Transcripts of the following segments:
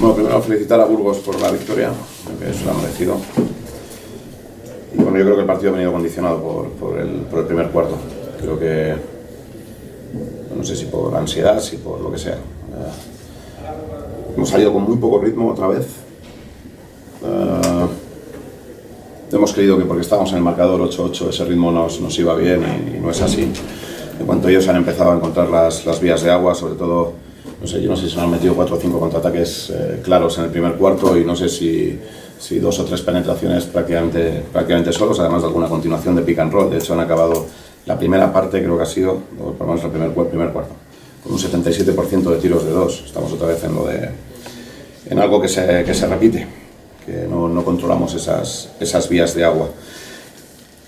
Bueno, primero felicitar a Burgos por la victoria, creo que se lo ha merecido. Y bueno, yo creo que el partido ha venido condicionado por el primer cuarto. Creo que, no sé si por ansiedad, si por lo que sea. Hemos salido con muy poco ritmo otra vez. Hemos creído que porque estábamos en el marcador 8-8 ese ritmo nos iba bien y no es así. En cuanto ellos han empezado a encontrar las vías de agua, sobre todo, no sé, yo no sé si se han metido 4 o 5 contraataques claros en el primer cuarto y no sé si 2 o 3 penetraciones prácticamente solos, además de alguna continuación de pick and roll. De hecho han acabado la primera parte, creo que ha sido, o por lo menos el primer cuarto, con un 77% de tiros de 2. Estamos otra vez en algo que se repite, que no controlamos esas vías de agua.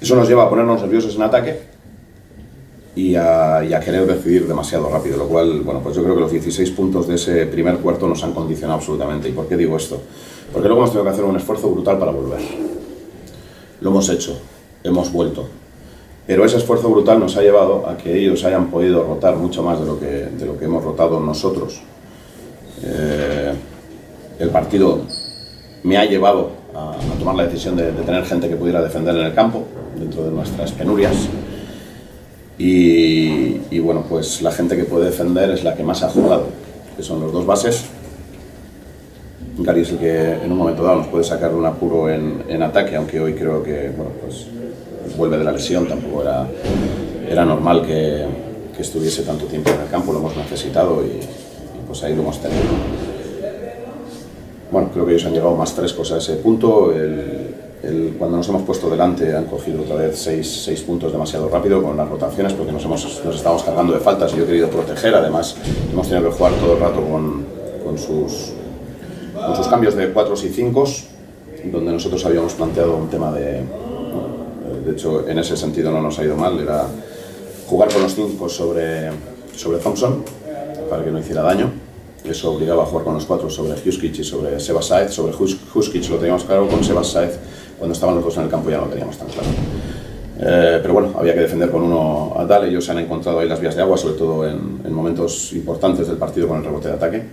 Eso nos lleva a ponernos nerviosos en ataque y a querer decidir demasiado rápido, lo cual, bueno, pues yo creo que los 16 puntos de ese primer cuarto nos han condicionado absolutamente. ¿Y por qué digo esto? Porque luego hemos tenido que hacer un esfuerzo brutal para volver. Lo hemos hecho, hemos vuelto. Pero ese esfuerzo brutal nos ha llevado a que ellos hayan podido rotar mucho más de lo que hemos rotado nosotros. El partido me ha llevado a tomar la decisión de tener gente que pudiera defender en el campo, dentro de nuestras penurias. Y bueno, pues la gente que puede defender es la que más ha jugado, que son los dos bases. Gary es el que en un momento dado nos puede sacar de un apuro en ataque, aunque hoy creo que, bueno, pues vuelve de la lesión, tampoco era normal que estuviese tanto tiempo en el campo, lo hemos necesitado y pues ahí lo hemos tenido. Bueno, creo que ellos han llegado más frescos a ese punto. Cuando nos hemos puesto delante han cogido otra vez 6 puntos demasiado rápido con las rotaciones, porque nos estábamos cargando de faltas y yo he querido proteger. Además hemos tenido que jugar todo el rato con sus cambios de 4s y 5s, donde nosotros habíamos planteado un tema de hecho en ese sentido no nos ha ido mal, era jugar con los 5 sobre Thompson para que no hiciera daño. Eso obligaba a jugar con los 4 sobre Huskic y sobre Sebas Saez. Sobre Huskic lo teníamos claro, con Sebas Saez cuando estaban los dos en el campo ya no lo teníamos tan claro. Pero bueno, había que defender con uno a tal. Ellos han encontrado ahí las vías de agua, sobre todo en momentos importantes del partido con el rebote de ataque.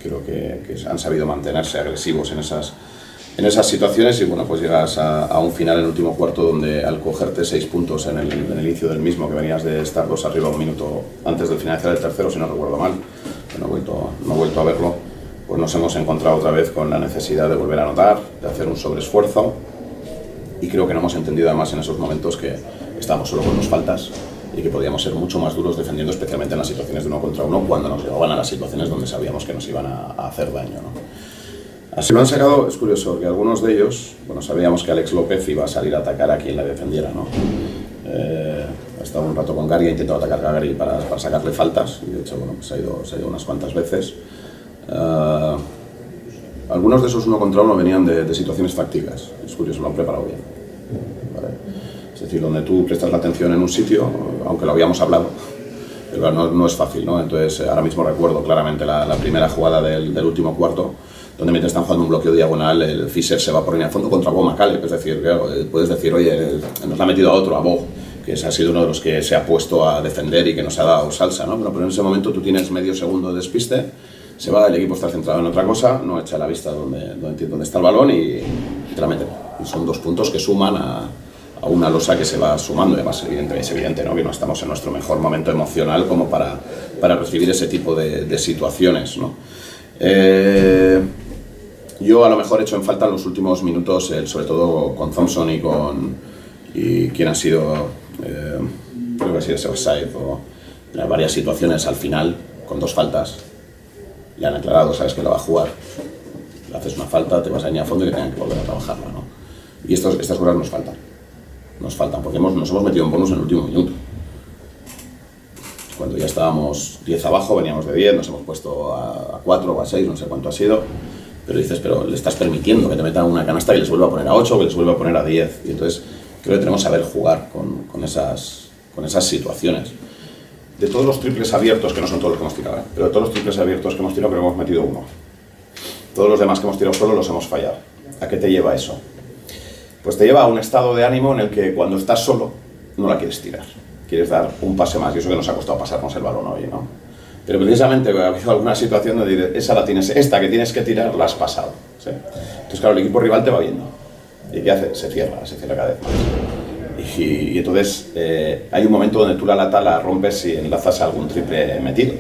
Creo que han sabido mantenerse agresivos en esas situaciones y bueno, pues llegas a un final en el último cuarto donde al cogerte 6 puntos en el inicio del mismo, que venías de estar 2 arriba un minuto antes del finalizar el tercero, si no recuerdo mal, no he vuelto a verlo, pues nos hemos encontrado otra vez con la necesidad de volver a anotar, de hacer un sobreesfuerzo, y creo que no hemos entendido además en esos momentos que estábamos solo con 2 faltas y que podíamos ser mucho más duros defendiendo, especialmente en las situaciones de 1 contra 1, cuando nos llegaban a las situaciones donde sabíamos que nos iban a hacer daño, ¿no? Así lo han sacado. Es curioso que algunos de ellos, bueno, sabíamos que Alex López iba a salir a atacar a quien la defendiera, ¿no? Ha estado un rato con Gary, ha intentado atacar a Gary para sacarle faltas y de hecho, bueno, pues se ha ido unas cuantas veces. Algunos de esos 1 contra 1 venían de situaciones tácticas, es curioso, lo han preparado bien, ¿vale? Es decir, donde tú prestas la atención en un sitio, aunque lo habíamos hablado, pero no es fácil, ¿no? Entonces ahora mismo recuerdo claramente la primera jugada del último cuarto, donde mientras están jugando un bloqueo diagonal, el Fisher se va por línea de fondo contra Bo McCaleb. Es decir, claro, puedes decir, oye, nos ha metido a otro, a Bo, que ha sido uno de los que se ha puesto a defender y que nos ha dado salsa, ¿no? Pero en ese momento tú tienes medio segundo de despiste, se va, el equipo está centrado en otra cosa, no echa la vista donde está el balón y te la meten. Y son 2 puntos que suman a una losa que se va sumando. Además, es evidente, ¿no?, que no estamos en nuestro mejor momento emocional como para recibir ese tipo de situaciones, ¿no? Yo a lo mejor he hecho en falta en los últimos minutos, sobre todo con Thompson y quien ha sido, creo que ha sido Sebas Saez, o en varias situaciones al final, con 2 faltas, le han aclarado, sabes que la va a jugar, le haces una falta, te vas a ir a fondo y que tengan que volver a trabajarla, ¿no? Y estas cosas nos faltan, porque nos hemos metido en bonus en el último minuto. Cuando ya estábamos 10 abajo, veníamos de 10, nos hemos puesto a 4 o a 6, no sé cuánto ha sido, pero dices, pero le estás permitiendo que te metan una canasta y les vuelva a poner a 8, que les vuelva a poner a 10, y entonces creo que tenemos que saber jugar con esas situaciones. De todos los triples abiertos, que no son todos los que hemos tirado, pero de todos los triples abiertos que hemos tirado, creo que hemos metido 1. Todos los demás que hemos tirado solo los hemos fallado. ¿A qué te lleva eso? Pues te lleva a un estado de ánimo en el que cuando estás solo no la quieres tirar, quieres dar un pase más, y eso que nos ha costado pasarnos el balón hoy, ¿no? Pero precisamente ha habido alguna situación donde esa la tienes, esta que tienes que tirar la has pasado, ¿sí? Entonces claro, el equipo rival te va viendo. ¿Y qué hace? Se cierra cada vez más. Y entonces hay un momento donde tú la lata la rompes y enlazas a algún triple metido.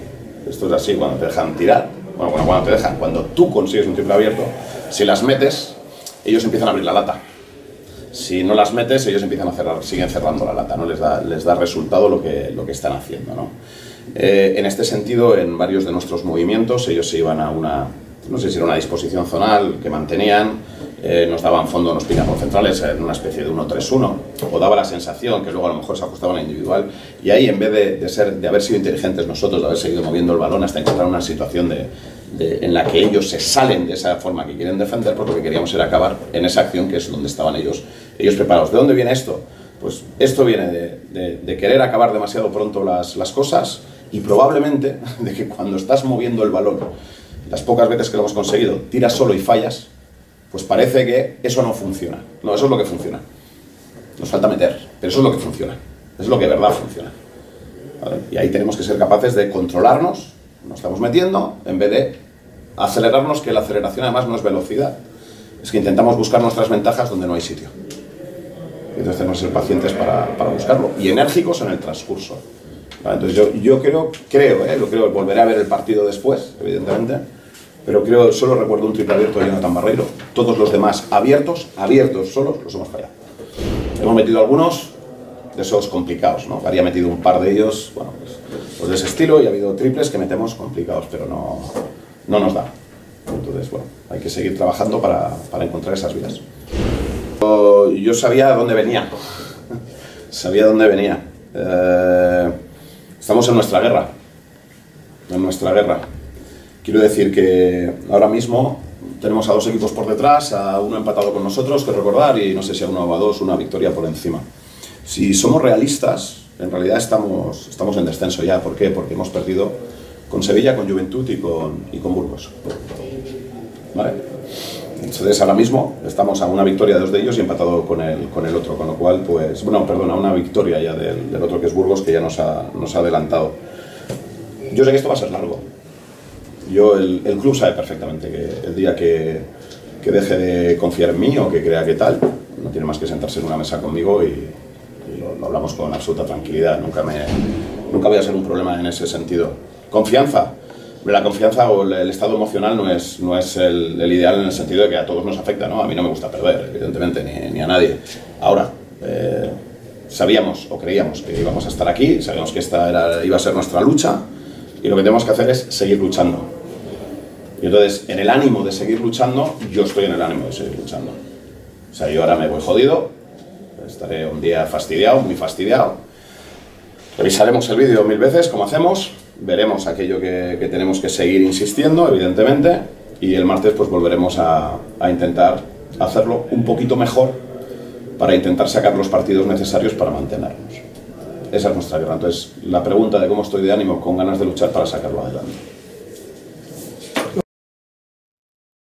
Esto es así, cuando te dejan tirar, cuando tú consigues un triple abierto, si las metes, ellos empiezan a abrir la lata. Si no las metes, ellos empiezan a cerrar, siguen cerrando la lata, ¿no? Les da resultado lo que están haciendo, ¿no? En este sentido, en varios de nuestros movimientos, ellos se iban a una, no sé si era una disposición zonal que mantenían, nos daban fondo, nos pican por centrales en una especie de 1-3-1, o daba la sensación que luego a lo mejor se ajustaban a individual, y ahí en vez de haber sido inteligentes nosotros, de haber seguido moviendo el balón hasta encontrar una situación en la que ellos se salen de esa forma que quieren defender, porque lo que queríamos era acabar en esa acción que es donde estaban ellos preparados. ¿De dónde viene esto? Pues esto viene de querer acabar demasiado pronto las cosas, y probablemente de que cuando estás moviendo el balón, las pocas veces que lo hemos conseguido, tiras solo y fallas, pues parece que eso no funciona. No, eso es lo que funciona. Nos falta meter, pero eso es lo que funciona. Eso es lo que de verdad funciona. ¿Vale? Y ahí tenemos que ser capaces de controlarnos, nos estamos metiendo, en vez de acelerarnos, que la aceleración además no es velocidad. Es que intentamos buscar nuestras ventajas donde no hay sitio. Entonces tenemos que ser pacientes para buscarlo. Y enérgicos en el transcurso. ¿Vale? Entonces yo creo, volveré a ver el partido después, evidentemente, pero solo recuerdo un triple abierto de Jonathan Barreiro. Todos los demás abiertos solos, los hemos fallado. Hemos metido algunos de esos complicados, ¿no? Habría metido un par de ellos, bueno, pues de ese estilo, y ha habido triples que metemos complicados, pero no nos da. Entonces, bueno, hay que seguir trabajando para encontrar esas vías. Yo sabía dónde venía. Sabía dónde venía. Estamos en nuestra guerra. En nuestra guerra. Quiero decir que ahora mismo tenemos a dos equipos por detrás, a uno empatado con nosotros, que recordar, y no sé si a uno o a dos, una victoria por encima. Si somos realistas, en realidad estamos en descenso ya. ¿Por qué? Porque hemos perdido con Sevilla, con Juventud y con Burgos. ¿Vale? Entonces ahora mismo estamos a una victoria de dos de ellos y empatado con el otro, con lo cual, pues, bueno, perdona, una victoria ya del otro, que es Burgos, que ya nos ha adelantado. Yo sé que esto va a ser largo. El club sabe perfectamente que el día que deje de confiar en mí o que crea que tal, no tiene más que sentarse en una mesa conmigo y lo hablamos con absoluta tranquilidad. Nunca voy a ser un problema en ese sentido. Confianza. La confianza o el estado emocional no es el ideal, en el sentido de que a todos nos afecta, ¿no? A mí no me gusta perder, evidentemente, ni a nadie. Ahora, sabíamos o creíamos que íbamos a estar aquí, sabíamos que esta iba a ser nuestra lucha, y lo que tenemos que hacer es seguir luchando. Y entonces, en el ánimo de seguir luchando, yo estoy en el ánimo de seguir luchando. O sea, yo ahora me voy jodido, estaré un día fastidiado, muy fastidiado. Revisaremos el vídeo 1000 veces, como hacemos, veremos aquello que tenemos que seguir insistiendo, evidentemente, y el martes pues volveremos a intentar hacerlo un poquito mejor para intentar sacar los partidos necesarios para mantenernos. Esa es nuestra guerra. Entonces, la pregunta de cómo estoy de ánimo, con ganas de luchar para sacarlo adelante.